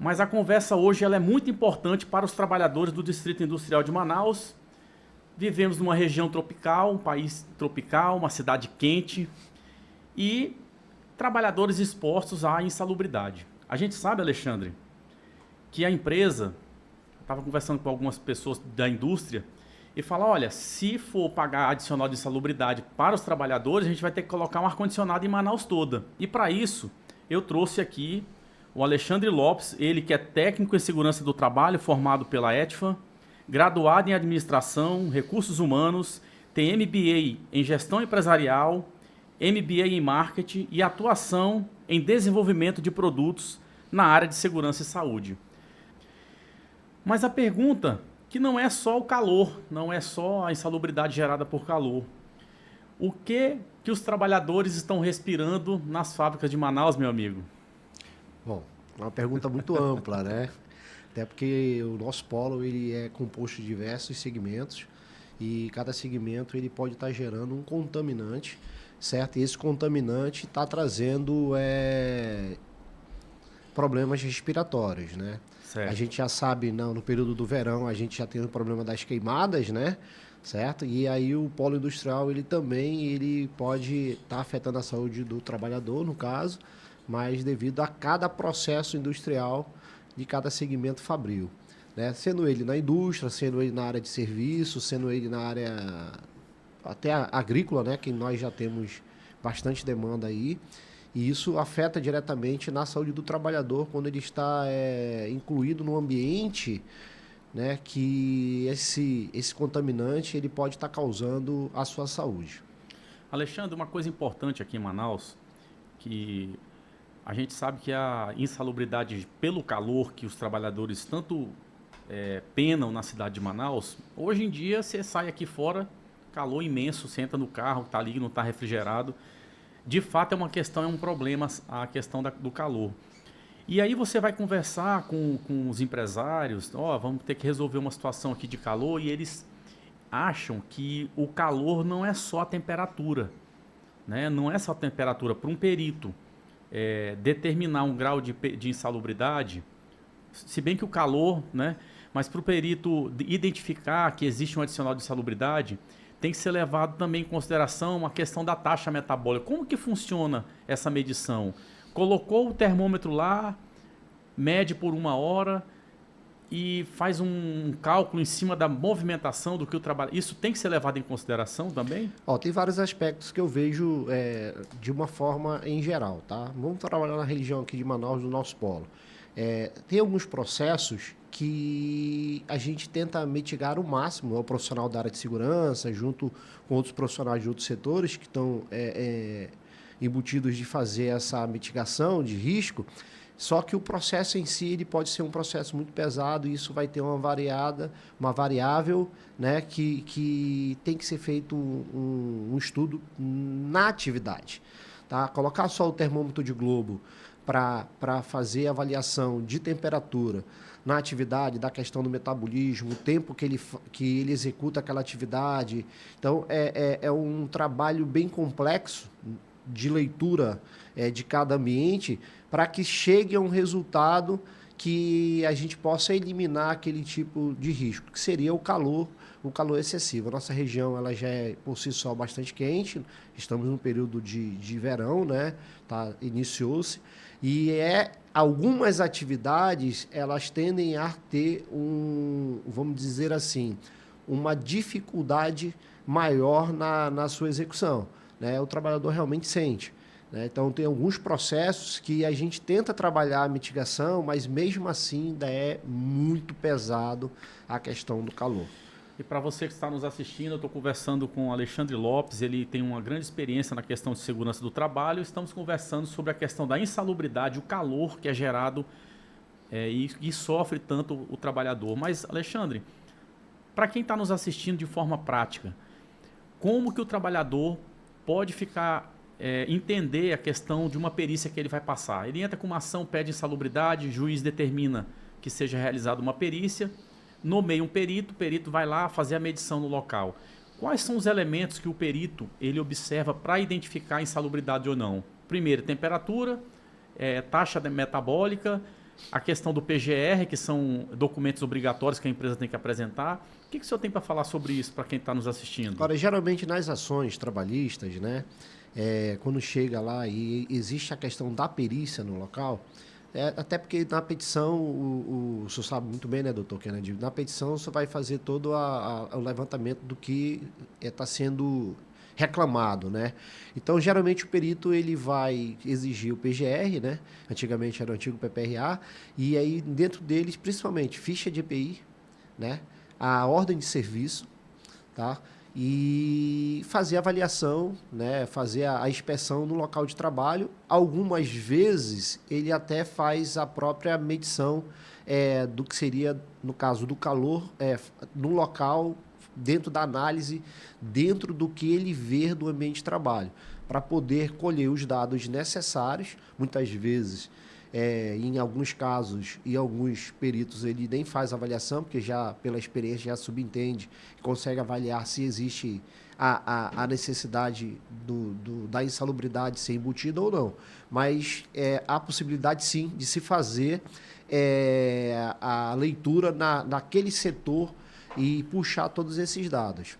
Mas a conversa hoje ela é muito importante para os trabalhadores do Distrito Industrial de Manaus. Vivemos numa região tropical, um país tropical, uma cidade quente e trabalhadores expostos à insalubridade. A gente sabe, Alexandre, que a empresa, estava conversando com algumas pessoas da indústria, e fala, olha, se for pagar adicional de insalubridade para os trabalhadores, a gente vai ter que colocar um ar-condicionado em Manaus toda. E para isso, eu trouxe aqui o Alexandre Lopes, ele que é técnico em segurança do trabalho, formado pela ETFA, graduado em administração, recursos humanos, tem MBA em gestão empresarial, MBA em marketing e atuação em desenvolvimento de produtos na área de segurança e saúde. Mas a pergunta que não é só o calor, não é só a insalubridade gerada por calor. O que os trabalhadores estão respirando nas fábricas de Manaus, meu amigo? Bom, uma pergunta muito ampla, né? Até porque o nosso polo ele é composto de diversos segmentos e cada segmento ele pode estar gerando um contaminante, certo? E esse contaminante está trazendo problemas respiratórios, né? Certo. A gente já sabe, no período do verão, a gente já tem o problema das queimadas, né? Certo? E aí o polo industrial, ele pode estar afetando a saúde do trabalhador, no caso, mas devido a cada processo industrial de cada segmento fabril, né? Sendo ele na indústria, sendo ele na área de serviço, sendo ele na área até agrícola, né? Que nós já temos bastante demanda aí. E isso afeta diretamente na saúde do trabalhador quando ele está incluído no ambiente, né, que esse contaminante ele pode estar causando a sua saúde. Alexandre, uma coisa importante aqui em Manaus, que a gente sabe que a insalubridade pelo calor que os trabalhadores tanto penam na cidade de Manaus, hoje em dia você sai aqui fora, calor imenso, você entra no carro, está ali, não está refrigerado. De fato é uma questão, é um problema a questão do calor. E aí você vai conversar com os empresários, vamos ter que resolver uma situação aqui de calor, e eles acham que o calor não é só a temperatura, né? Não é só a temperatura. Para um perito determinar um grau de insalubridade, se bem que o calor, né? Mas para o perito identificar que existe um adicional de insalubridade, tem que ser levado também em consideração a questão da taxa metabólica. Como que funciona essa medição? Colocou o termômetro lá, mede por 1 hora e faz um cálculo em cima da movimentação do que o trabalho... Isso tem que ser levado em consideração também? Tem vários aspectos que eu vejo de uma forma em geral, tá? Vamos trabalhar na região aqui de Manaus, do nosso polo. Tem alguns processos que a gente tenta mitigar o máximo, o profissional da área de segurança, junto com outros profissionais de outros setores que estão embutidos de fazer essa mitigação de risco, só que o processo em si ele pode ser um processo muito pesado e isso vai ter uma variável, né, que tem que ser feito um estudo na atividade. Tá? Colocar só o termômetro de globo para fazer avaliação de temperatura na atividade, da questão do metabolismo, o tempo que ele executa aquela atividade. Então, é um trabalho bem complexo de leitura de cada ambiente para que chegue a um resultado que a gente possa eliminar aquele tipo de risco, que seria o calor excessivo. A nossa região ela já é, por si só, bastante quente, estamos no período de verão, né? Iniciou-se, e algumas atividades elas tendem a ter vamos dizer assim, uma dificuldade maior na sua execução, né? O trabalhador realmente sente. Então, tem alguns processos que a gente tenta trabalhar a mitigação, mas mesmo assim ainda é muito pesado a questão do calor. E para você que está nos assistindo, eu estou conversando com o Alexandre Lopes, ele tem uma grande experiência na questão de segurança do trabalho. Estamos conversando sobre a questão da insalubridade, o calor que é gerado e sofre tanto o trabalhador. Mas, Alexandre, para quem está nos assistindo de forma prática, como que o trabalhador pode entender a questão de uma perícia que ele vai passar? Ele entra com uma ação, pede insalubridade, o juiz determina que seja realizada uma perícia, nomeia um perito, o perito vai lá fazer a medição no local. Quais são os elementos que o perito ele observa para identificar a insalubridade ou não? Primeiro, temperatura, taxa metabólica a questão do PGR, que são documentos obrigatórios que a empresa tem que apresentar. O que o senhor tem para falar sobre isso para quem está nos assistindo? Agora, geralmente nas ações trabalhistas, né, quando chega lá e existe a questão da perícia no local, até porque na petição, o senhor sabe muito bem, né, doutor Kennedy, na petição você vai fazer todo o levantamento do que está sendo reclamado, né? Então, geralmente o perito ele vai exigir o PGR, né? Antigamente era o antigo PPRA, e aí dentro deles, principalmente, ficha de EPI, né? A ordem de serviço, tá? E fazer a avaliação, né? Fazer a inspeção no local de trabalho. Algumas vezes ele até faz a própria medição do que seria, no caso do calor, no local, dentro da análise, dentro do que ele vê do ambiente de trabalho, para poder colher os dados necessários. Muitas vezes, em alguns casos e alguns peritos, ele nem faz avaliação, porque já pela experiência já subentende, consegue avaliar se existe a necessidade da insalubridade ser embutida ou não. Mas há possibilidade, sim, de se fazer a leitura naquele setor e puxar todos esses dados.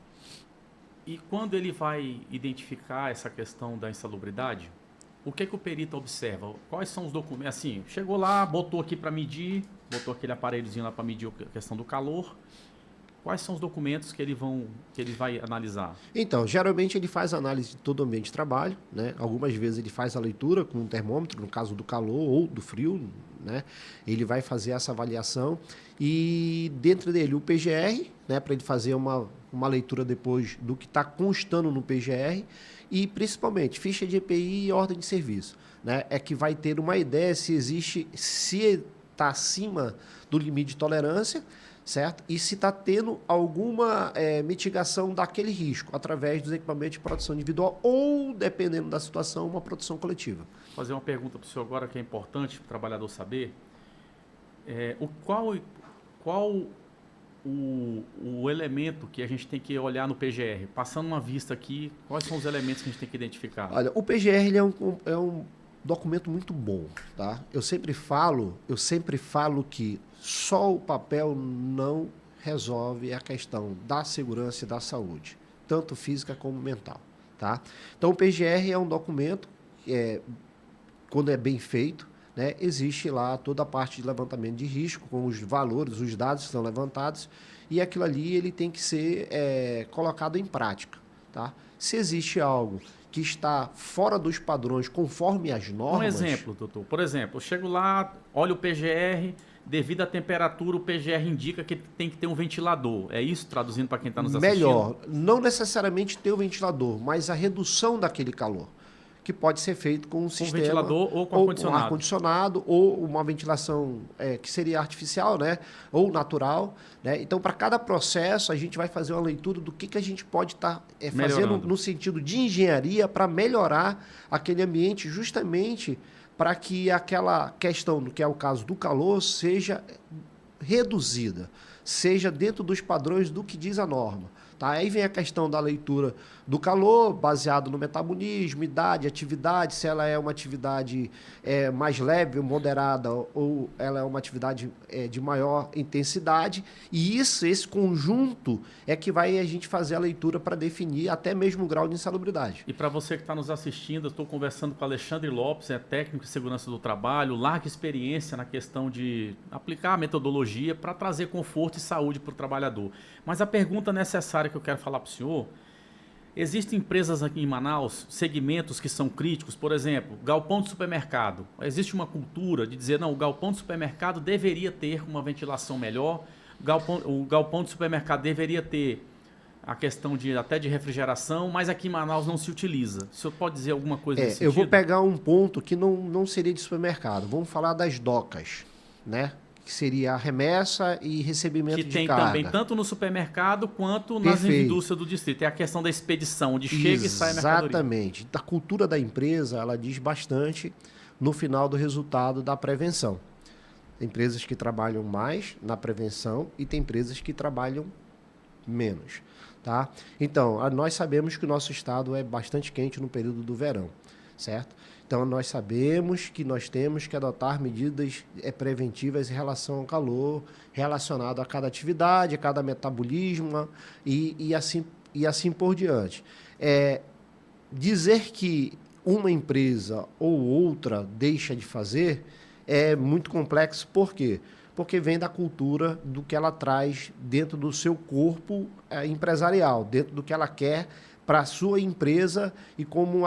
E quando ele vai identificar essa questão da insalubridade, o que o perito observa? Quais são os documentos? Assim, chegou lá, botou aqui para medir, botou aquele aparelhozinho lá para medir a questão do calor. Quais são os documentos que ele vai analisar? Então, geralmente ele faz análise de todo o ambiente de trabalho, né? Algumas vezes ele faz a leitura com um termômetro, no caso do calor ou do frio, né? Ele vai fazer essa avaliação e dentro dele o PGR, né? Para ele fazer uma leitura depois do que está constando no PGR e principalmente ficha de EPI e ordem de serviço, né? É que vai ter uma ideia se está acima do limite de tolerância, certo? E se está tendo alguma mitigação daquele risco através dos equipamentos de proteção individual ou, dependendo da situação, uma proteção coletiva. Vou fazer uma pergunta para o senhor agora que é importante para o trabalhador saber. Qual o elemento que a gente tem que olhar no PGR? Passando uma vista aqui, quais são os elementos que a gente tem que identificar? Olha, o PGR ele é um documento muito bom, tá? Eu sempre falo que só o papel não resolve a questão da segurança e da saúde, tanto física como mental, tá? Então, o PGR é um documento quando é bem feito, né, existe lá toda a parte de levantamento de risco, com os valores, os dados que são levantados, e aquilo ali ele tem que ser colocado em prática, tá? Se existe algo que está fora dos padrões, conforme as normas... Um exemplo, doutor. Por exemplo, eu chego lá, olho o PGR, devido à temperatura, o PGR indica que tem que ter um ventilador. É isso, traduzindo para quem está nos assistindo? Melhor, não necessariamente ter o ventilador, mas a redução daquele calor, que pode ser feito com um sistema... ventilador ou com ar-condicionado. Com ar-condicionado, ou uma ventilação que seria artificial, né? Ou natural. Né? Então, para cada processo, a gente vai fazer uma leitura do que a gente pode estar fazendo no sentido de engenharia para melhorar aquele ambiente, justamente para que aquela questão, que é o caso do calor, seja reduzida, seja dentro dos padrões do que diz a norma. Tá? Aí vem a questão da leitura do calor, baseado no metabolismo, idade, atividade, se ela é uma atividade mais leve, moderada, ou ela é uma atividade de maior intensidade. E esse conjunto é que vai a gente fazer a leitura para definir até mesmo o grau de insalubridade. E para você que está nos assistindo, eu estou conversando com o Alexandre Lopes, técnico de segurança do trabalho, larga experiência na questão de aplicar a metodologia para trazer conforto e saúde para o trabalhador. Mas a pergunta necessária que eu quero falar para o senhor: existem empresas aqui em Manaus, segmentos que são críticos, por exemplo, galpão de supermercado. Existe uma cultura de dizer, não, o galpão de supermercado deveria ter uma ventilação melhor, o galpão de supermercado deveria ter a questão até de refrigeração, mas aqui em Manaus não se utiliza. O senhor pode dizer alguma coisa nesse sentido? Eu vou pegar um ponto que não seria de supermercado. Vamos falar das docas, né? Que seria a remessa e recebimento de carga. Que tem também tanto no supermercado quanto nas indústrias do distrito. É a questão da expedição, onde chega e sai a mercadoria. Exatamente. A cultura da empresa, ela diz bastante no final do resultado da prevenção. Tem empresas que trabalham mais na prevenção e tem empresas que trabalham menos. Tá? Então, nós sabemos que o nosso estado é bastante quente no período do verão. certo? Então, nós sabemos que nós temos que adotar medidas preventivas em relação ao calor, relacionado a cada atividade, a cada metabolismo e assim por diante. Dizer que uma empresa ou outra deixa de fazer é muito complexo. Por quê? Porque vem da cultura do que ela traz dentro do seu corpo empresarial, dentro do que ela quer para a sua empresa e como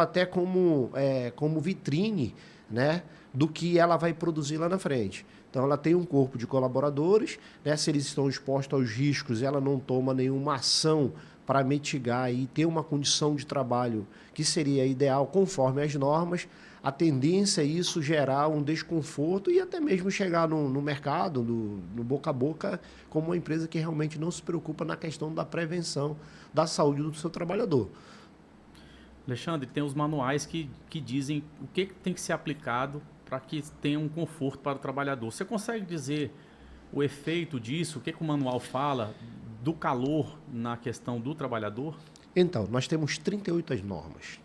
vitrine, né, do que ela vai produzir lá na frente. Então, ela tem um corpo de colaboradores, né, se eles estão expostos aos riscos, ela não toma nenhuma ação para mitigar e ter uma condição de trabalho que seria ideal conforme as normas. A tendência é isso gerar um desconforto e até mesmo chegar no mercado, no boca a boca, como uma empresa que realmente não se preocupa na questão da prevenção da saúde do seu trabalhador. Alexandre, tem os manuais que dizem o que tem que ser aplicado para que tenha um conforto para o trabalhador. Você consegue dizer o efeito disso? O que o manual fala do calor na questão do trabalhador? Então, nós temos 38 normas.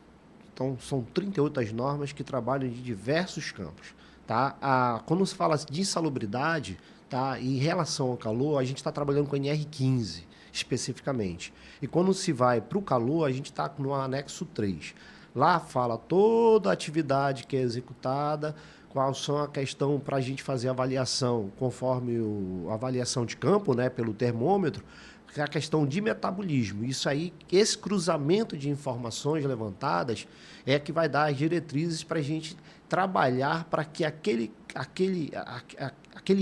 Então, são 38 normas que trabalham de diversos campos. Tá? Quando se fala de insalubridade, tá? Em relação ao calor, a gente está trabalhando com a NR15, especificamente. E quando se vai para o calor, a gente está no anexo 3. Lá fala toda a atividade que é executada, qual são a questão para a gente fazer a avaliação, conforme a avaliação de campo, né, pelo termômetro, a questão de metabolismo. Isso aí, esse cruzamento de informações levantadas é que vai dar as diretrizes para a gente trabalhar para que aquele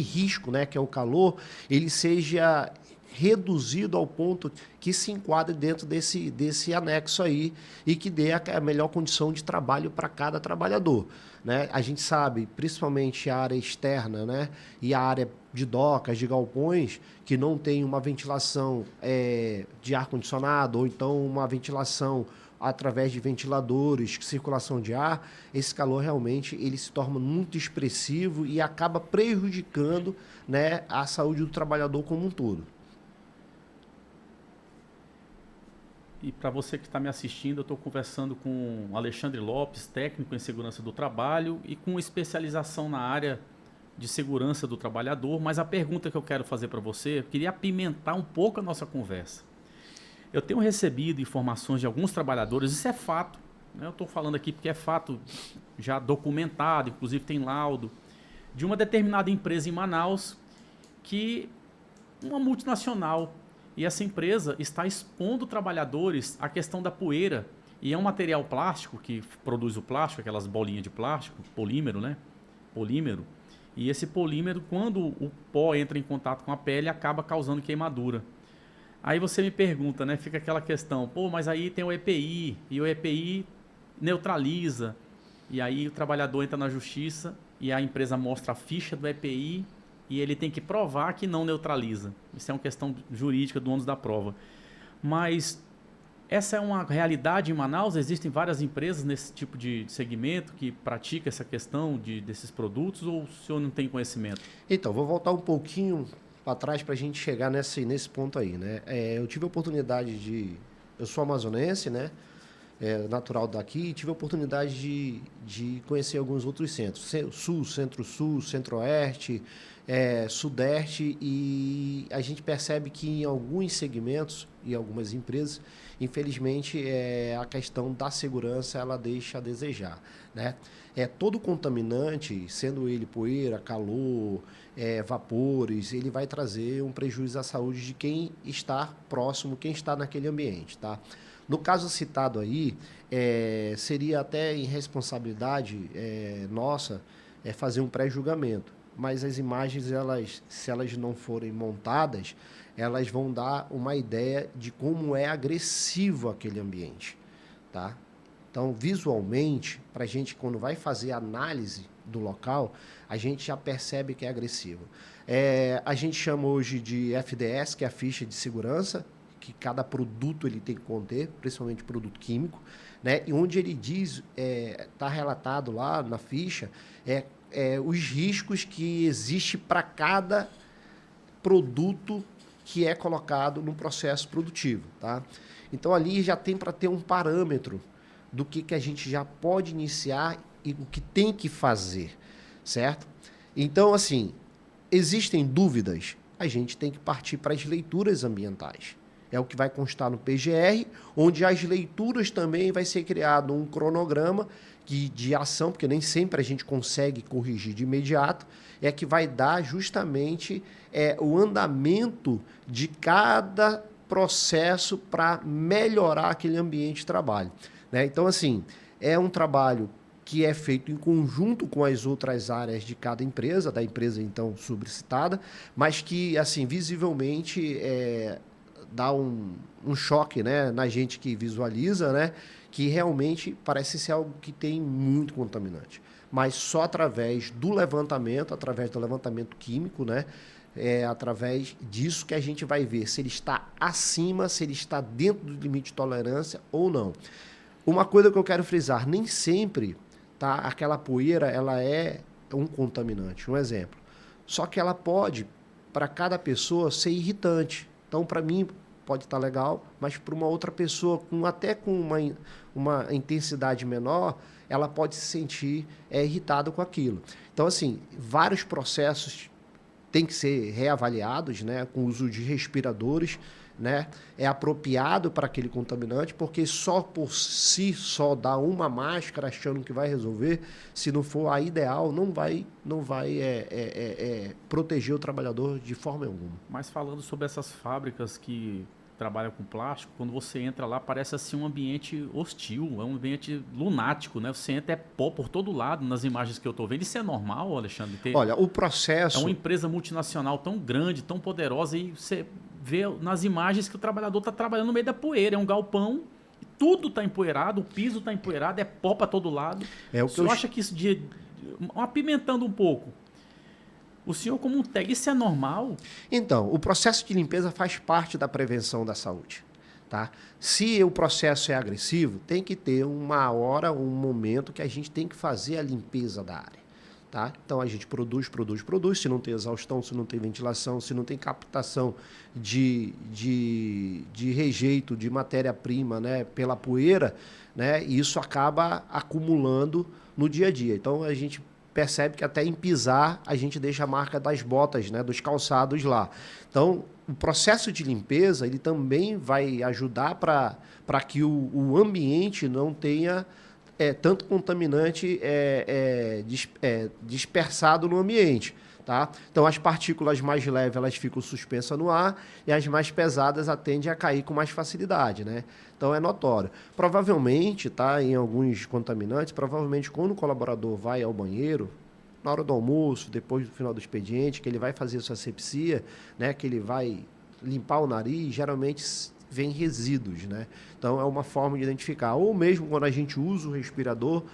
risco, né, que é o calor, ele seja reduzido ao ponto que se enquadre dentro desse anexo aí e que dê a melhor condição de trabalho para cada trabalhador. Né? A gente sabe, principalmente a área externa, né, e a área de docas, de galpões, que não tem uma ventilação de ar-condicionado ou então uma ventilação através de ventiladores, circulação de ar, esse calor realmente ele se torna muito expressivo e acaba prejudicando, né, a saúde do trabalhador como um todo. E para você que está me assistindo, eu estou conversando com Alexandre Lopes, técnico em segurança do trabalho e com especialização na área de segurança do trabalhador. Mas a pergunta que eu quero fazer para você, eu queria apimentar um pouco a nossa conversa. Eu tenho recebido informações de alguns trabalhadores, isso é fato, né? Eu estou falando aqui porque é fato já documentado, inclusive tem laudo, de uma determinada empresa em Manaus, que uma multinacional, e essa empresa está expondo trabalhadores à questão da poeira, e é um material plástico que produz o plástico, aquelas bolinhas de plástico, polímero, né? Polímero. E esse polímero, quando o pó entra em contato com a pele, acaba causando queimadura. Aí você me pergunta, né? Fica aquela questão, pô, mas aí tem o EPI, e o EPI neutraliza, e aí o trabalhador entra na justiça e a empresa mostra a ficha do EPI e ele tem que provar que não neutraliza. Isso é uma questão jurídica do ônus da prova. Mas essa é uma realidade em Manaus? Existem várias empresas nesse tipo de segmento que praticam essa questão desses produtos, ou o senhor não tem conhecimento? Então, vou voltar um pouquinho para trás para a gente chegar nesse ponto aí, né? Eu tive a oportunidade eu sou amazonense, né? Natural daqui, e tive a oportunidade de conhecer alguns outros centros, Sul, Centro-Sul, Centro-Oeste, Sudeste, e a gente percebe que em alguns segmentos e algumas empresas, infelizmente, a questão da segurança ela deixa a desejar, né? Todo contaminante, sendo ele poeira, calor, vapores, ele vai trazer um prejuízo à saúde de quem está próximo, quem está naquele ambiente, tá? No caso citado aí, seria até irresponsabilidade nossa fazer um pré-julgamento, mas as imagens, se elas não forem montadas, elas vão dar uma ideia de como é agressivo aquele ambiente, tá? Então, visualmente, para a gente, quando vai fazer a análise do local, a gente já percebe que é agressivo. A gente chama hoje de FDS, que é a ficha de segurança, que cada produto ele tem que conter, principalmente produto químico, né? E onde ele diz, está relatado lá na ficha, os riscos que existem para cada produto que é colocado no processo produtivo, tá? Então, ali já tem para ter um parâmetro do que a gente já pode iniciar e o que tem que fazer, certo? Então, assim, existem dúvidas, a gente tem que partir para as leituras ambientais. É o que vai constar no PGR, onde as leituras também vai ser criado um cronograma de ação, porque nem sempre a gente consegue corrigir de imediato, é que vai dar justamente o andamento de cada processo para melhorar aquele ambiente de trabalho, né? Então, assim, é um trabalho que é feito em conjunto com as outras áreas de cada empresa, da empresa então sobrecitada, mas que, assim, visivelmente dá um choque, né, na gente que visualiza, né, que realmente parece ser algo que tem muito contaminante. Mas só através do levantamento químico, né, através disso que a gente vai ver se ele está acima, se ele está dentro do limite de tolerância ou não. Uma coisa que eu quero frisar, nem sempre, tá, aquela poeira ela é um contaminante. Um exemplo. Só que ela pode, para cada pessoa, ser irritante. Então, para mim, pode estar legal, mas para uma outra pessoa, até com uma intensidade menor, ela pode se sentir irritada com aquilo. Então, assim, vários processos têm que ser reavaliados, né, com o uso de respiradores, né, é apropriado para aquele contaminante, porque só por si só dar uma máscara achando que vai resolver, se não for a ideal, não vai proteger o trabalhador de forma alguma. Mas falando sobre essas fábricas que trabalham com plástico, quando você entra lá parece assim um ambiente hostil, é um ambiente lunático, né? Você entra, é pó por todo lado nas imagens que eu estou vendo. Isso é normal, Alexandre? Olha, o processo... É uma empresa multinacional tão grande, tão poderosa, e você vê nas imagens que o trabalhador está trabalhando no meio da poeira, é um galpão, tudo está empoeirado, o piso está empoeirado, é pó para todo lado. O senhor acha que isso, apimentando um pouco, o senhor como um técnico, isso é normal? Então, o processo de limpeza faz parte da prevenção da saúde, tá? Se o processo é agressivo, tem que ter uma hora, um momento que a gente tem que fazer a limpeza da área, tá? Então, a gente produz, se não tem exaustão, se não tem ventilação, se não tem captação de rejeito, de matéria-prima, né, pela poeira, né, isso acaba acumulando no dia a dia. Então, a gente percebe que até em pisar a gente deixa a marca das botas, né, dos calçados lá. Então, o processo de limpeza ele também vai ajudar para que o ambiente não tenha tanto contaminante dispersado no ambiente. Tá? Então, as partículas mais leves elas ficam suspensas no ar e as mais pesadas tendem a cair com mais facilidade, né? Então, é notório. Provavelmente, tá, em alguns contaminantes, provavelmente quando o colaborador vai ao banheiro, na hora do almoço, depois do final do expediente, que ele vai fazer sua asepsia, né, que ele vai limpar o nariz, geralmente vem resíduos, né? Então, é uma forma de identificar. Ou mesmo quando a gente usa o respirador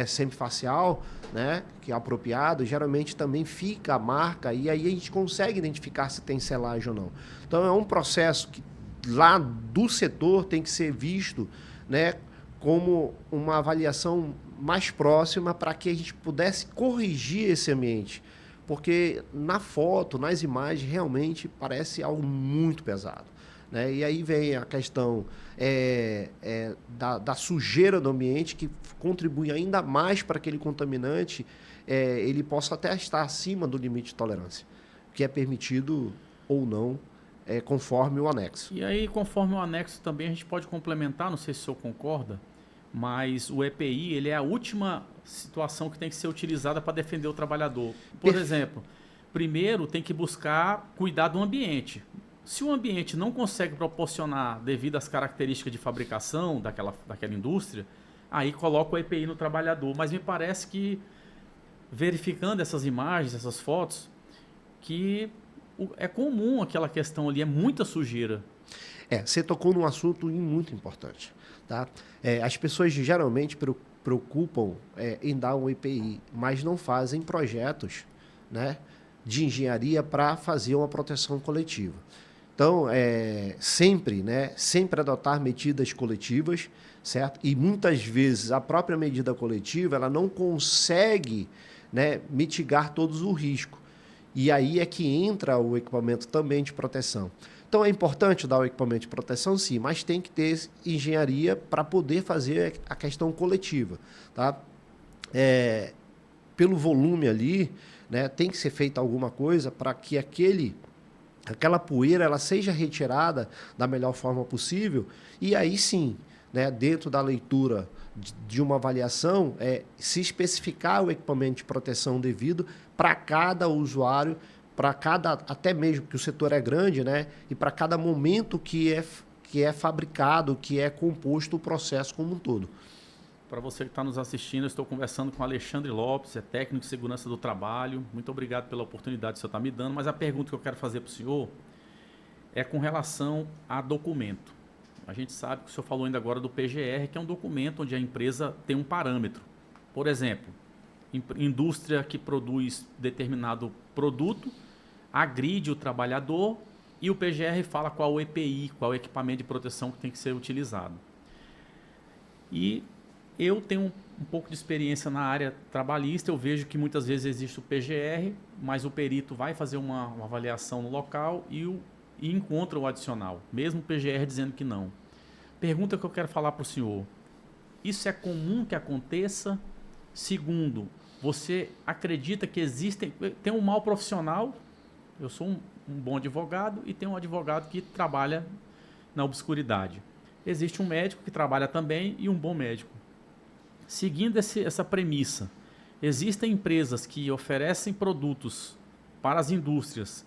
semifacial, né, que é apropriado, geralmente também fica a marca e aí a gente consegue identificar se tem selagem ou não. Então, é um processo que lá do setor tem que ser visto, né, como uma avaliação mais próxima para que a gente pudesse corrigir esse ambiente. Porque na foto, nas imagens, realmente parece algo muito pesado. Né? E aí vem a questão da sujeira do ambiente, que contribui ainda mais para aquele contaminante ele possa até estar acima do limite de tolerância, que é permitido ou não, conforme o anexo. E aí, conforme o anexo também, a gente pode complementar, não sei se o senhor concorda, mas o EPI ele é a última situação que tem que ser utilizada para defender o trabalhador. Por exemplo, primeiro tem que buscar cuidar do ambiente. Se o ambiente não consegue proporcionar devido às características de fabricação daquela indústria, aí coloca o EPI no trabalhador. Mas me parece que, verificando essas imagens, essas fotos, que é comum aquela questão ali, é muita sujeira. Você tocou num assunto muito importante. Tá? As pessoas geralmente preocupam em dar um EPI, mas não fazem projetos, né, de engenharia para fazer uma proteção coletiva. Então, sempre adotar medidas coletivas, certo? E muitas vezes a própria medida coletiva ela não consegue, né, mitigar todos os riscos. E aí é que entra o equipamento também de proteção. Então, é importante dar o equipamento de proteção, sim, mas tem que ter engenharia para poder fazer a questão coletiva. Tá? Pelo volume ali, né, tem que ser feita alguma coisa para que aquela poeira ela seja retirada da melhor forma possível e aí sim, né, dentro da leitura de uma avaliação, se especificar o equipamento de proteção devido para cada usuário, para cada, até mesmo que o setor é grande, né, e para cada momento que é fabricado, que é composto o processo como um todo. Para você que está nos assistindo, eu estou conversando com Alexandre Lopes, é técnico de segurança do trabalho. Muito obrigado pela oportunidade que o senhor está me dando, mas a pergunta que eu quero fazer para o senhor é com relação a documento. A gente sabe que o senhor falou ainda agora do PGR, que é um documento onde a empresa tem um parâmetro. Por exemplo, indústria que produz determinado produto, agride o trabalhador e o PGR fala qual o EPI, qual o equipamento de proteção que tem que ser utilizado. E eu tenho um pouco de experiência na área trabalhista, eu vejo que muitas vezes existe o PGR, mas o perito vai fazer uma avaliação no local e encontra o adicional, mesmo o PGR dizendo que não. Pergunta que eu quero falar para o senhor, isso é comum que aconteça? Segundo, você acredita que tem um mal profissional? Eu sou um bom advogado e tem um advogado que trabalha na obscuridade. Existe um médico que trabalha também e um bom médico. Seguindo essa premissa, existem empresas que oferecem produtos para as indústrias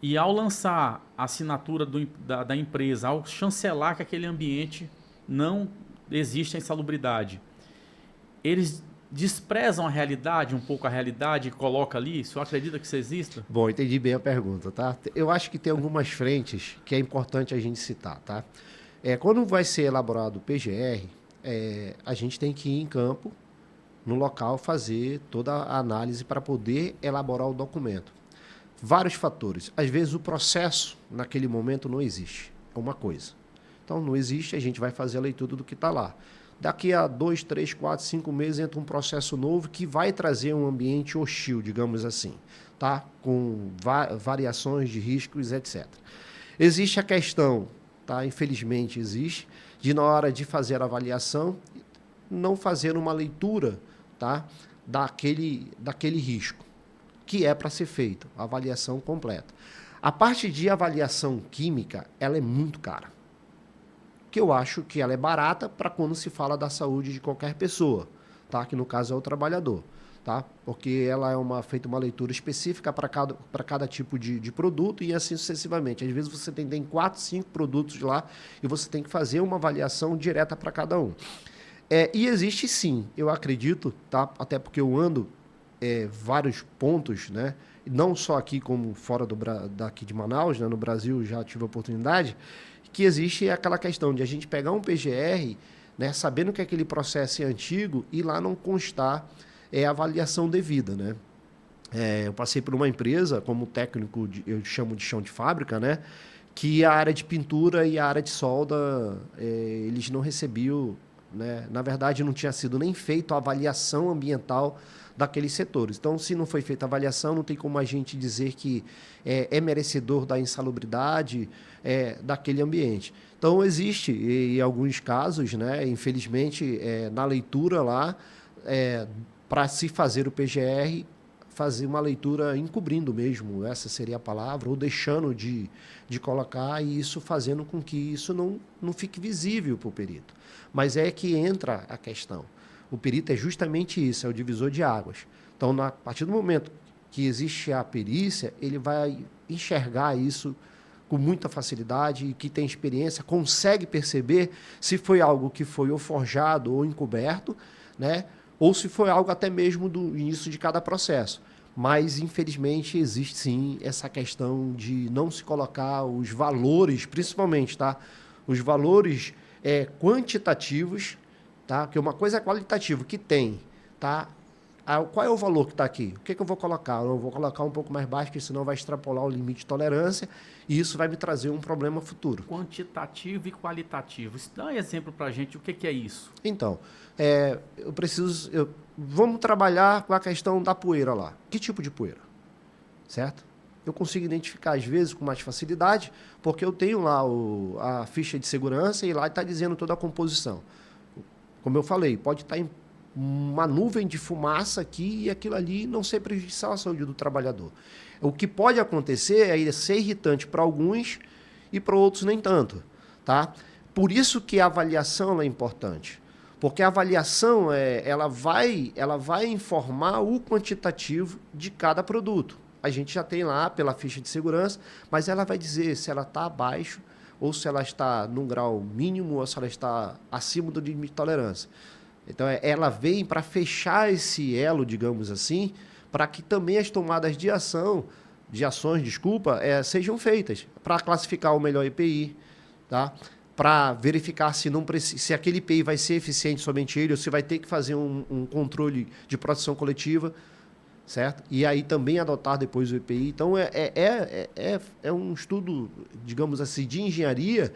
e ao lançar a assinatura da empresa, ao chancelar que aquele ambiente não existe a insalubridade, eles desprezam a realidade, um pouco a realidade e colocam ali? O senhor acredita que isso exista? Bom, entendi bem a pergunta, tá? Eu acho que tem algumas frentes que é importante a gente citar, tá? Quando vai ser elaborado o PGR, a gente tem que ir em campo, no local, fazer toda a análise para poder elaborar o documento. Vários fatores. Às vezes o processo, naquele momento, não existe. É uma coisa. Então, não existe, a gente vai fazer a leitura do que está lá. Daqui a 2, 3, 4, 5 meses entra um processo novo que vai trazer um ambiente hostil, digamos assim, tá? Com variações de riscos, etc. Existe a questão, tá? Infelizmente existe, de na hora de fazer a avaliação, não fazer uma leitura, tá? daquele risco, que é para ser feito, a avaliação completa. A parte de avaliação química, ela é muito cara. Que eu acho que ela é barata para quando se fala da saúde de qualquer pessoa, tá? Que no caso é o trabalhador, tá? Porque ela é feita uma leitura específica para cada tipo de produto e assim sucessivamente. Às vezes você tem 4, 5 produtos lá e você tem que fazer uma avaliação direta para cada um. E existe sim, eu acredito, tá? Até porque eu ando vários pontos, né? Não só aqui como fora daqui de Manaus, né? No Brasil já tive a oportunidade, que existe aquela questão de a gente pegar um PGR, né, sabendo que aquele processo é antigo e lá não constar a avaliação devida, né? Eu passei por uma empresa como técnico, eu chamo de chão de fábrica, né, que a área de pintura e a área de solda, eles não recebiam, né, na verdade não tinha sido nem feita a avaliação ambiental daqueles setores. Então, se não foi feita a avaliação, não tem como a gente dizer que é merecedor da insalubridade daquele ambiente. Então, existe, em alguns casos, né, infelizmente, na leitura lá, para se fazer o PGR, fazer uma leitura encobrindo mesmo, essa seria a palavra, ou deixando de colocar, e isso fazendo com que isso não fique visível para o perito. Mas é que entra a questão. O perito é justamente isso, é o divisor de águas. Então, a partir do momento que existe a perícia, ele vai enxergar isso com muita facilidade e que tem experiência, consegue perceber se foi algo que foi ou forjado ou encoberto, né? Ou se foi algo até mesmo do início de cada processo. Mas, infelizmente, existe sim essa questão de não se colocar os valores, principalmente, tá? Os valores quantitativos, tá? Porque uma coisa é qualitativa, que tem, tá? Qual é o valor que está aqui? O que eu vou colocar? Eu vou colocar um pouco mais baixo, porque senão vai extrapolar o limite de tolerância e isso vai me trazer um problema futuro. Quantitativo e qualitativo. Dá um exemplo para a gente, o que é isso? Então, vamos trabalhar com a questão da poeira lá. Que tipo de poeira? Certo? eu consigo identificar, às vezes, com mais facilidade, porque eu tenho lá a ficha de segurança e lá está dizendo toda a composição. Como eu falei, pode estar em uma nuvem de fumaça aqui e aquilo ali não ser prejudicial à saúde do trabalhador. O que pode acontecer é ser irritante para alguns e para outros nem tanto. Tá? Por isso que a avaliação é importante. Porque a avaliação ela vai informar o quantitativo de cada produto. A gente já tem lá pela ficha de segurança, mas ela vai dizer se ela está abaixo ou se ela está num grau mínimo ou se ela está acima do limite de tolerância. Então, ela vem para fechar esse elo, digamos assim, para que também as tomadas de ações, sejam feitas, para classificar o melhor EPI, tá? Para verificar se aquele EPI vai ser eficiente somente ele, ou se vai ter que fazer um controle de proteção coletiva, certo? E aí também adotar depois o EPI. Então, é um estudo, digamos assim, de engenharia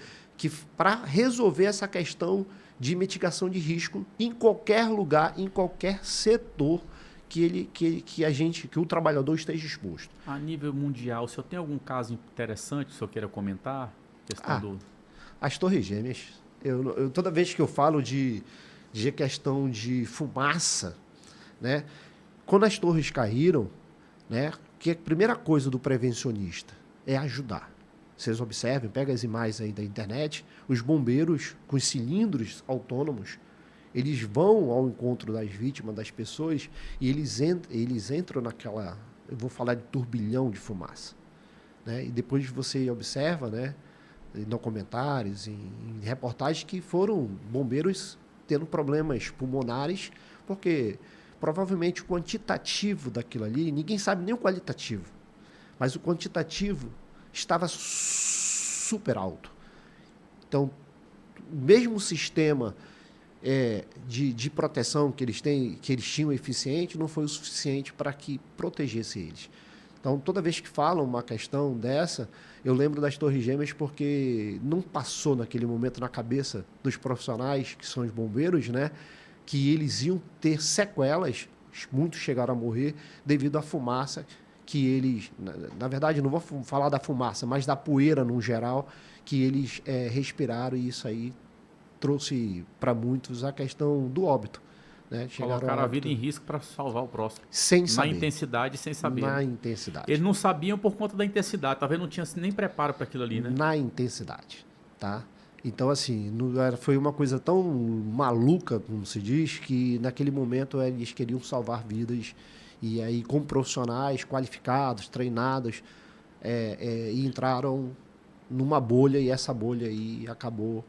para resolver essa questão de mitigação de risco em qualquer lugar, em qualquer setor que o trabalhador esteja exposto. A nível mundial, o senhor tem algum caso interessante que o senhor queira comentar? As Torres Gêmeas. Toda vez que eu falo de questão de fumaça, né? Quando as torres caíram, né? Que a primeira coisa do prevencionista é ajudar. Vocês observem, pega as imagens aí da internet, os bombeiros com os cilindros autônomos, eles vão ao encontro das vítimas, das pessoas, e eles entram naquela, eu vou falar de turbilhão de fumaça. Né? E depois você observa, né, em documentários, em reportagens, que foram bombeiros tendo problemas pulmonares, porque provavelmente o quantitativo daquilo ali, ninguém sabe nem o qualitativo, mas o quantitativo estava super alto. Então, o mesmo sistema de proteção que eles tinham eficiente, não foi o suficiente para que protegesse eles. Então, toda vez que falam uma questão dessa, eu lembro das Torres Gêmeas porque não passou naquele momento na cabeça dos profissionais, que são os bombeiros, né, que eles iam ter sequelas, muitos chegaram a morrer, devido à fumaça que eles, na verdade, não vou falar da fumaça, mas da poeira no geral, que eles respiraram, e isso aí trouxe para muitos a questão do óbito. Né? Colocaram a vida em risco para salvar o próximo. Sem saber. Na intensidade, sem saber. Na intensidade. Eles não sabiam por conta da intensidade, talvez não tinha nem preparo para aquilo ali, né? Na intensidade, tá? Então, assim, foi uma coisa tão maluca, como se diz, que naquele momento eles queriam salvar vidas. E aí, com profissionais qualificados, treinados, e entraram numa bolha, e essa bolha aí acabou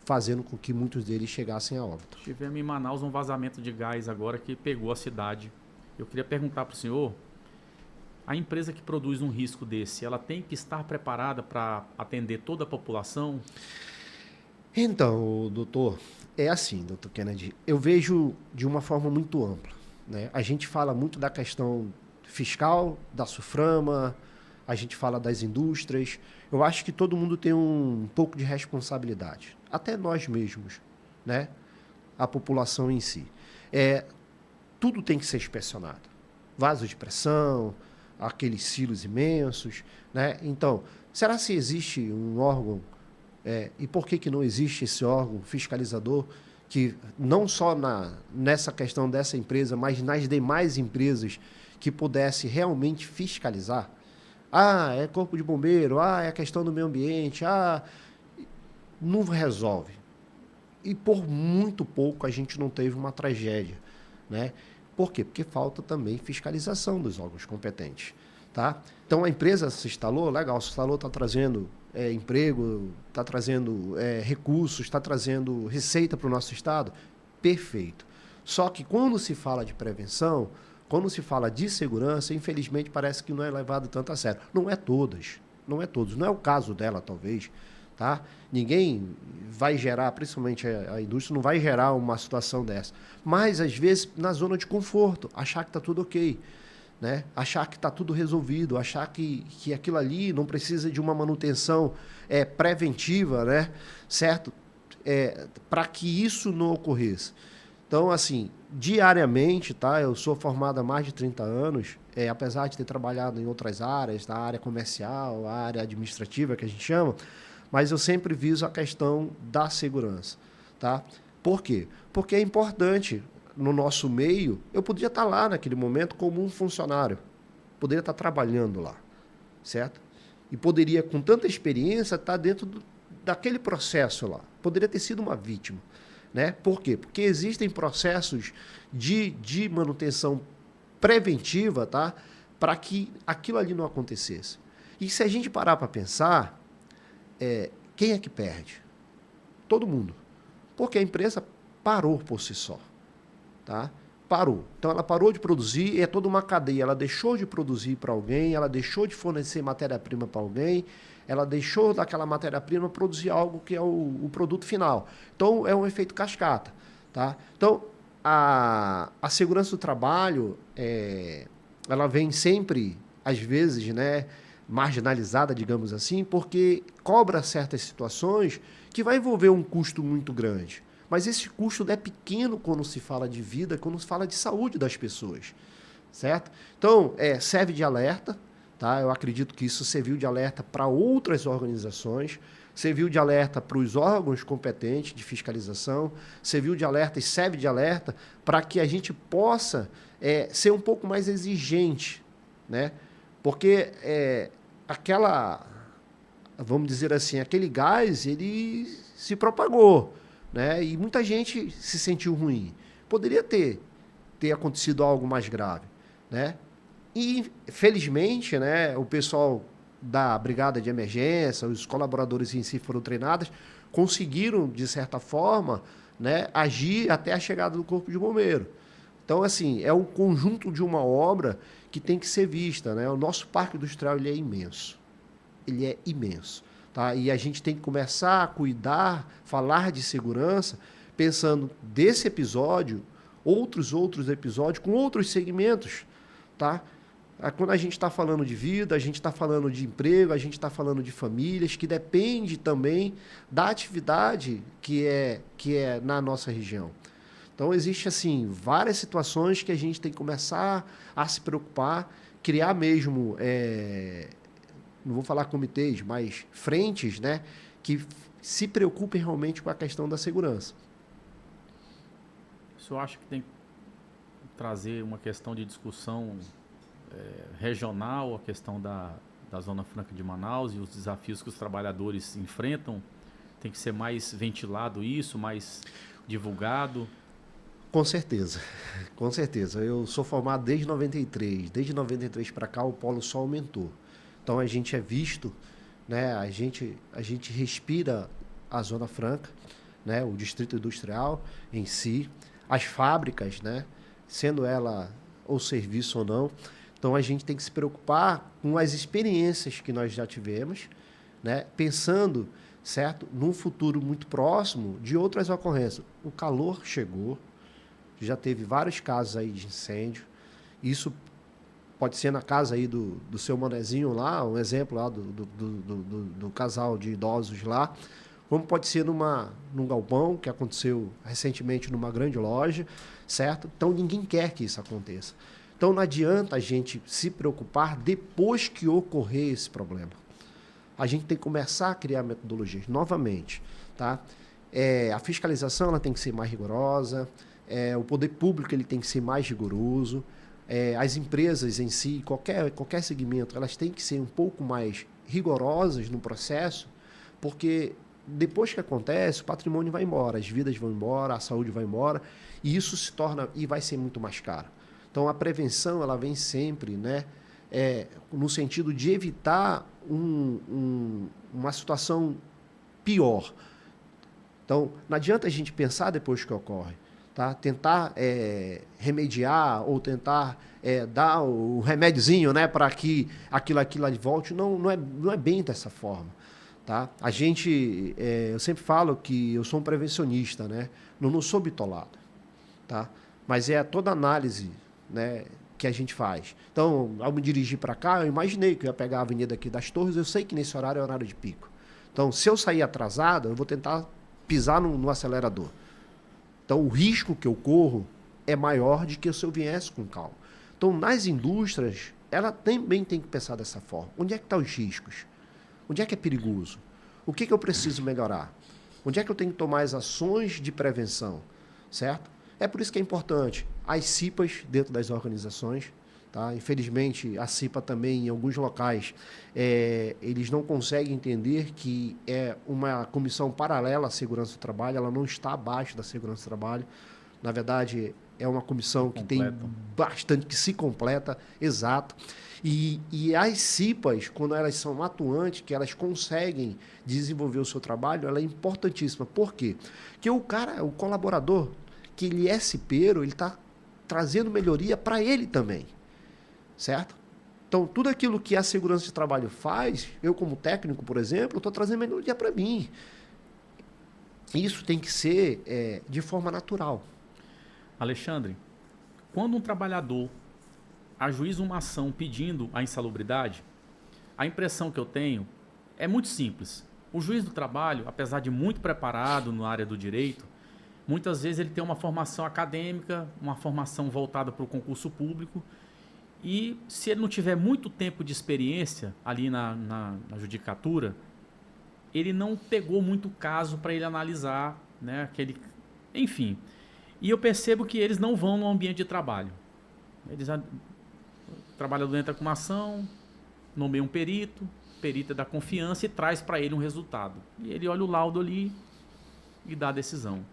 fazendo com que muitos deles chegassem a óbito. Tivemos em Manaus um vazamento de gás agora que pegou a cidade. Eu queria perguntar para o senhor, a empresa que produz um risco desse, ela tem que estar preparada para atender toda a população? Então, doutor, é assim, doutor Kennedy, eu vejo de uma forma muito ampla. Né? A gente fala muito da questão fiscal, da SUFRAMA, a gente fala das indústrias. Eu acho que todo mundo tem um pouco de responsabilidade, até nós mesmos, né? A população em si. Tudo tem que ser inspecionado. Vasos de pressão, aqueles silos imensos. Né? Então, será se existe um órgão, e por que não existe esse órgão fiscalizador, que não só nessa questão dessa empresa, mas nas demais empresas, que pudesse realmente fiscalizar? É corpo de bombeiro, é a questão do meio ambiente, não resolve. E por muito pouco a gente não teve uma tragédia. Né? Por quê? Porque falta também fiscalização dos órgãos competentes. Tá? Então a empresa se instalou, legal, se instalou, está trazendo emprego, está trazendo recursos, está trazendo receita para o nosso estado, perfeito. Só que quando se fala de prevenção, quando se fala de segurança, infelizmente parece que não é levado tanto a sério. Não é todos, não é o caso dela, talvez. Tá? Ninguém vai gerar, principalmente a indústria, não vai gerar uma situação dessa. Mas, às vezes, na zona de conforto, achar que está tudo ok. Né? Achar que está tudo resolvido, achar que aquilo ali não precisa de uma manutenção preventiva, né? Certo? Para que isso não ocorresse. Então, assim, diariamente, tá? Eu sou formado há mais de 30 anos, apesar de ter trabalhado em outras áreas, na área comercial, a área administrativa, que a gente chama, mas eu sempre viso a questão da segurança, tá? Por quê? Porque é importante, no nosso meio, eu podia estar lá naquele momento como um funcionário, poderia estar trabalhando lá, certo? E poderia, com tanta experiência, estar dentro daquele processo lá. Poderia ter sido uma vítima. Né? Por quê? Porque existem processos de manutenção preventiva, tá? Para que aquilo ali não acontecesse. E se a gente parar para pensar, quem é que perde? Todo mundo. Porque a empresa parou por si só. Tá? Parou. Então ela parou de produzir, é toda uma cadeia. Ela deixou de produzir para alguém, ela deixou de fornecer matéria-prima para alguém, ela deixou daquela matéria-prima produzir algo que é o produto final. Então, é um efeito cascata. Tá? Então, a segurança do trabalho, ela vem sempre, às vezes, né, marginalizada, digamos assim, porque cobra certas situações que vai envolver um custo muito grande. Mas esse custo é pequeno quando se fala de vida, quando se fala de saúde das pessoas. Certo? Então, serve de alerta. Tá? Eu acredito que isso serviu de alerta para outras organizações, serviu de alerta para os órgãos competentes de fiscalização, serviu de alerta e serve de alerta para que a gente possa ser um pouco mais exigente. Né? Porque vamos dizer assim, aquele gás, ele se propagou. Né? E muita gente se sentiu ruim. Poderia ter acontecido algo mais grave. Né? E, felizmente, né, o pessoal da brigada de emergência, os colaboradores em si foram treinados, conseguiram, de certa forma, né, agir até a chegada do Corpo de Bombeiro. Então, assim, é um conjunto de uma obra que tem que ser vista. Né? O nosso parque industrial ele é imenso. Ele é imenso. Tá? E a gente tem que começar a cuidar, falar de segurança, pensando desse episódio, outros episódios, com outros segmentos. Tá? Quando a gente está falando de vida, a gente está falando de emprego, a gente está falando de famílias, que depende também da atividade que é na nossa região. Então, existe assim, várias situações que a gente tem que começar a se preocupar, criar mesmo, não vou falar comitês, mas frentes, né, que se preocupem realmente com a questão da segurança. O senhor acha que tem que trazer uma questão de discussão regional, a questão da Zona Franca de Manaus e os desafios que os trabalhadores enfrentam? Tem que ser mais ventilado isso, mais divulgado? Com certeza, com certeza. Eu sou formado desde 93. Desde 93 para cá o polo só aumentou. Então a gente é visto, né? A gente respira a Zona Franca, né? O distrito industrial em si, as fábricas, né? Sendo ela ou serviço ou não. Então a gente tem que se preocupar com as experiências que nós já tivemos, né? Pensando, certo, num futuro muito próximo de outras ocorrências. O calor chegou, já teve vários casos aí de incêndio. Isso pode ser na casa aí do seu manezinho lá, um exemplo lá do casal de idosos lá, como pode ser num galpão, que aconteceu recentemente numa grande loja, certo? Então ninguém quer que isso aconteça. Então não adianta a gente se preocupar depois que ocorrer esse problema. A gente tem que começar a criar metodologias novamente. Tá? A fiscalização ela tem que ser mais rigorosa, o poder público ele tem que ser mais rigoroso, as empresas em si, qualquer segmento, elas têm que ser um pouco mais rigorosas no processo, porque depois que acontece, o patrimônio vai embora, as vidas vão embora, a saúde vai embora, e isso se torna e vai ser muito mais caro. Então, a prevenção ela vem sempre, né, no sentido de evitar uma situação pior. Então, não adianta a gente pensar depois que ocorre. Tá? Tentar remediar ou tentar dar o remédiozinho, né, para que aquilo volte, não é bem dessa forma. Tá? A gente, eu sempre falo que eu sou um prevencionista, né? Não sou bitolado. Tá? Mas é toda análise, né, que a gente faz. Então, ao me dirigir para cá, eu imaginei que eu ia pegar a avenida aqui das Torres, eu sei que nesse horário é horário de pico. Então, se eu sair atrasado, eu vou tentar pisar no acelerador. Então, o risco que eu corro é maior do que se eu viesse com calma. Então, nas indústrias, ela também tem que pensar dessa forma. Onde é que estão os riscos? Onde é que é perigoso? O que eu preciso melhorar? Onde é que eu tenho que tomar as ações de prevenção? Certo? É por isso que é importante as CIPAs dentro das organizações. Tá? Infelizmente, a CIPA também, em alguns locais, eles não conseguem entender que é uma comissão paralela à segurança do trabalho, ela não está abaixo da segurança do trabalho. Na verdade, é uma comissão que tem bastante, que se completa, exato. E as CIPAs, quando elas são atuantes, que elas conseguem desenvolver o seu trabalho, ela é importantíssima. Por quê? Porque o cara, o colaborador, que ele é cipeiro, ele está trazendo melhoria para ele também. Certo? Então, tudo aquilo que a segurança de trabalho faz, eu como técnico, por exemplo, estou trazendo melhoria para mim. Isso tem que ser de forma natural. Alexandre, quando um trabalhador ajuiza uma ação pedindo a insalubridade, a impressão que eu tenho é muito simples. O juiz do trabalho, apesar de muito preparado na área do direito, muitas vezes ele tem uma formação acadêmica, uma formação voltada para o concurso público, e se ele não tiver muito tempo de experiência ali na judicatura, ele não pegou muito caso para ele analisar, né, enfim. E eu percebo que eles não vão no ambiente de trabalho. O trabalhador entra com uma ação, nomeia um perito é da confiança e traz para ele um resultado. E ele olha o laudo ali e dá a decisão.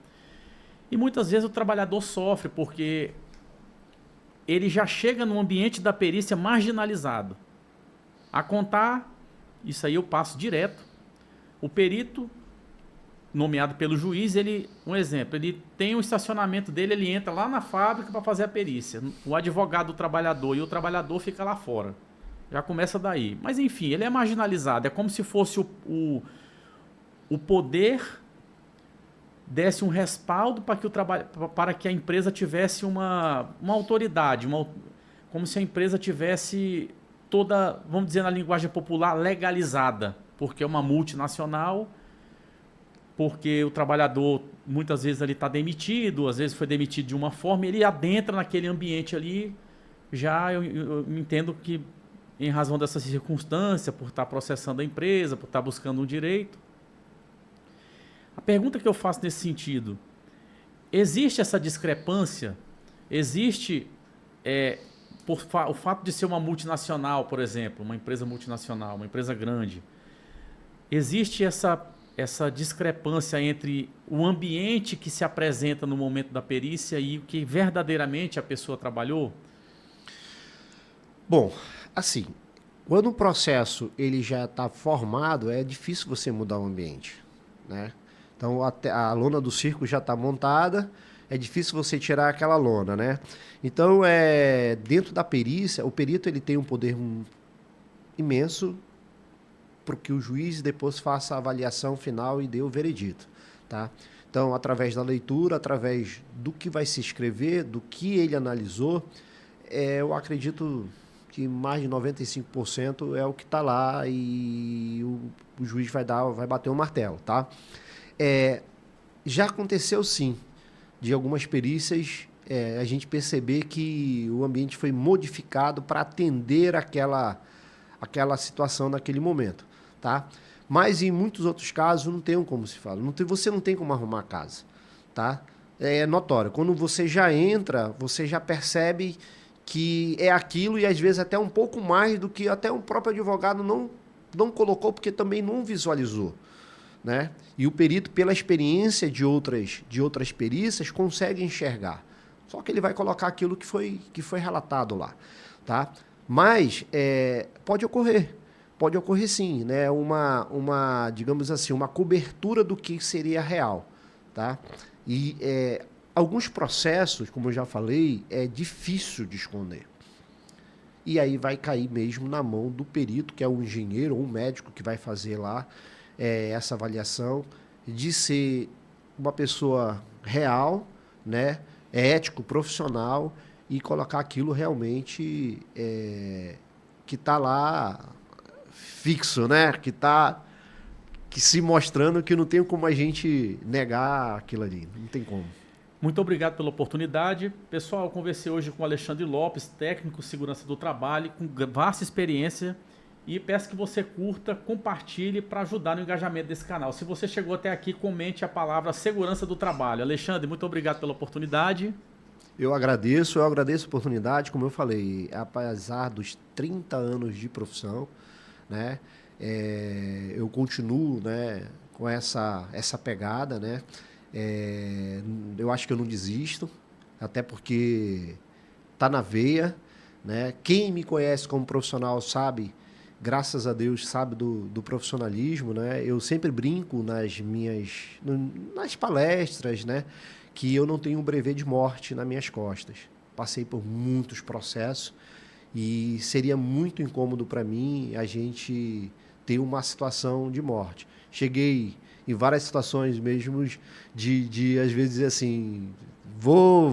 E muitas vezes o trabalhador sofre porque ele já chega no ambiente da perícia marginalizado. A contar, isso aí eu passo direto. O perito, nomeado pelo juiz, um exemplo, ele tem o estacionamento dele, ele entra lá na fábrica para fazer a perícia. O advogado do trabalhador e o trabalhador fica lá fora. Já começa daí. Mas enfim, ele é marginalizado. É como se fosse o poder desse um respaldo para que a empresa tivesse uma autoridade, como se a empresa tivesse toda, vamos dizer na linguagem popular, legalizada, porque é uma multinacional, porque o trabalhador muitas vezes ele está demitido, às vezes foi demitido de uma forma, ele adentra naquele ambiente ali, já eu entendo que em razão dessa circunstância, por estar processando a empresa, por estar buscando um direito. A pergunta que eu faço nesse sentido, existe essa discrepância? Existe, o fato de ser uma multinacional, por exemplo, uma empresa multinacional, uma empresa grande, existe essa discrepância entre o ambiente que se apresenta no momento da perícia e o que verdadeiramente a pessoa trabalhou? Bom, assim, quando o processo ele já está formado, é difícil você mudar o ambiente, né? Então, a lona do circo já está montada, é difícil você tirar aquela lona, né? Então, dentro da perícia, o perito ele tem um poder imenso para que o juiz depois faça a avaliação final e dê o veredito, tá? Então, através da leitura, através do que vai se escrever, do que ele analisou, eu acredito que mais de 95% é o que está lá e o juiz vai bater o martelo, tá? Já aconteceu sim, de algumas perícias a gente perceber que o ambiente foi modificado para atender aquela situação naquele momento, tá? Mas em muitos outros casos não tem como se fala, você não tem como arrumar a casa, tá? É notório, quando você já entra, você já percebe que é aquilo e às vezes até um pouco mais do que até o próprio advogado não colocou porque também não visualizou, né? E o perito, pela experiência de outras perícias, consegue enxergar. Só que ele vai colocar aquilo que foi relatado lá, tá? Mas pode ocorrer sim, né? Digamos assim, uma cobertura do que seria real, tá? E alguns processos, como eu já falei, é difícil de esconder. E aí vai cair mesmo na mão do perito, que é um engenheiro ou um médico que vai fazer lá essa avaliação de ser uma pessoa real, né, ético, profissional e colocar aquilo realmente que está lá fixo, né, que se mostrando que não tem como a gente negar aquilo ali, não tem como. Muito obrigado pela oportunidade. Pessoal, eu conversei hoje com o Alexandre Lopes, técnico de segurança do trabalho, com vasta experiência. E peço que você curta, compartilhe para ajudar no engajamento desse canal. Se você chegou até aqui, comente a palavra segurança do trabalho. Alexandre, muito obrigado pela oportunidade. Eu agradeço a oportunidade, como eu falei, apesar dos 30 anos de profissão, né, eu continuo, né, com essa pegada, né, eu acho que eu não desisto, até porque tá na veia, né, quem me conhece como profissional sabe, graças a Deus, sabe do profissionalismo, né, eu sempre brinco nas palestras, né, que eu não tenho um brevet de morte nas minhas costas. Passei por muitos processos e seria muito incômodo para mim a gente ter uma situação de morte. Cheguei em várias situações mesmo de às vezes dizer assim,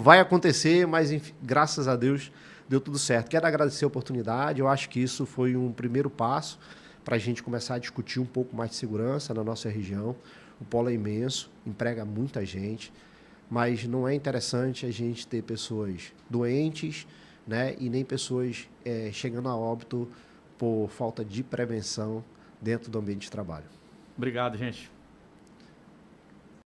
vai acontecer, mas enfim, graças a Deus deu tudo certo. Quero agradecer a oportunidade, eu acho que isso foi um primeiro passo para a gente começar a discutir um pouco mais de segurança na nossa região. O polo é imenso, emprega muita gente, mas não é interessante a gente ter pessoas doentes, né, e nem pessoas chegando a óbito por falta de prevenção dentro do ambiente de trabalho. Obrigado, gente.